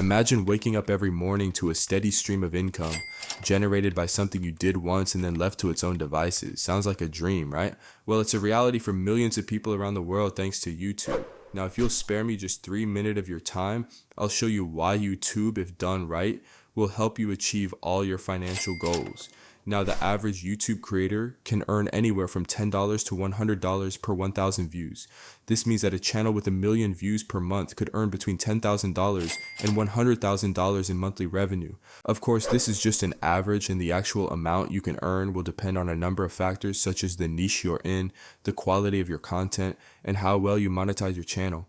Imagine waking up every morning to a steady stream of income generated by something you did once and then left to its own devices. Sounds like a dream, right? Well, it's a reality for millions of people around the world thanks to YouTube. Now, if you'll spare me just 3 minutes of your time, I'll show you why YouTube, if done right, will help you achieve all your financial goals. Now, the average YouTube creator can earn anywhere from $10 to $100 per 1,000 views. This means that a channel with 1 million views per month could earn between $10,000 and $100,000 in monthly revenue. Of course, this is just an average, and the actual amount you can earn will depend on a number of factors such as the niche you're in, the quality of your content, and how well you monetize your channel.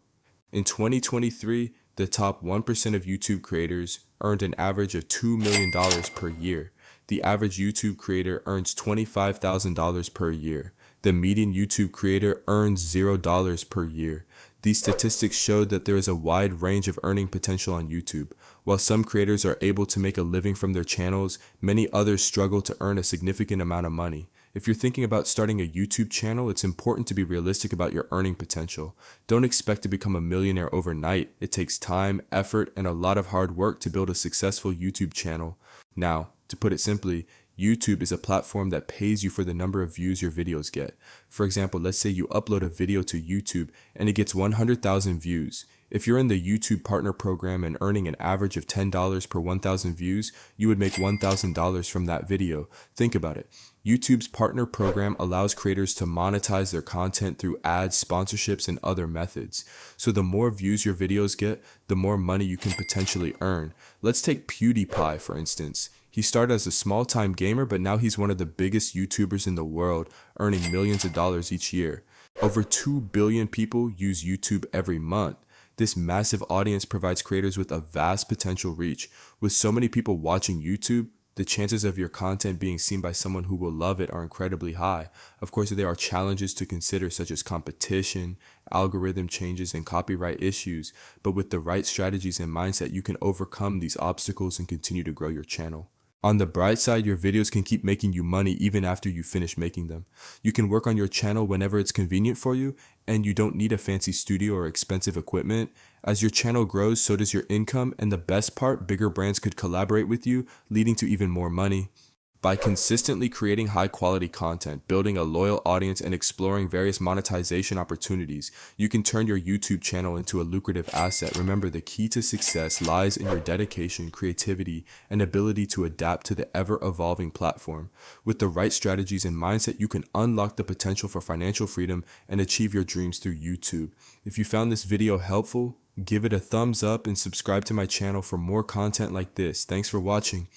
In 2023, the top 1% of YouTube creators earned an average of $2 million per year. The average YouTube creator earns $25,000 per year. The median YouTube creator earns $0 per year. These statistics show that there is a wide range of earning potential on YouTube. While some creators are able to make a living from their channels, many others struggle to earn a significant amount of money. If you're thinking about starting a YouTube channel, it's important to be realistic about your earning potential. Don't expect to become a millionaire overnight. It takes time, effort, and a lot of hard work to build a successful YouTube channel. Now, to put it simply, YouTube is a platform that pays you for the number of views your videos get. For example, let's say you upload a video to YouTube and it gets 100,000 views. If you're in the YouTube Partner Program and earning an average of $10 per 1,000 views, you would make $1,000 from that video. Think about it. YouTube's Partner Program allows creators to monetize their content through ads, sponsorships, and other methods. So the more views your videos get, the more money you can potentially earn. Let's take PewDiePie, for instance. He started as a small-time gamer, but now he's one of the biggest YouTubers in the world, earning millions of dollars each year. Over 2 billion people use YouTube every month. This massive audience provides creators with a vast potential reach. With so many people watching YouTube, the chances of your content being seen by someone who will love it are incredibly high. Of course, there are challenges to consider such as competition, algorithm changes, and copyright issues, but with the right strategies and mindset, you can overcome these obstacles and continue to grow your channel. On the bright side, your videos can keep making you money even after you finish making them. You can work on your channel whenever it's convenient for you, and you don't need a fancy studio or expensive equipment. As your channel grows, so does your income, and the best part, bigger brands could collaborate with you, leading to even more money. By consistently creating high-quality content, building a loyal audience, and exploring various monetization opportunities, you can turn your YouTube channel into a lucrative asset. Remember, the key to success lies in your dedication, creativity, and ability to adapt to the ever-evolving platform. With the right strategies and mindset, you can unlock the potential for financial freedom and achieve your dreams through YouTube. If you found this video helpful, give it a thumbs up and subscribe to my channel for more content like this. Thanks for watching.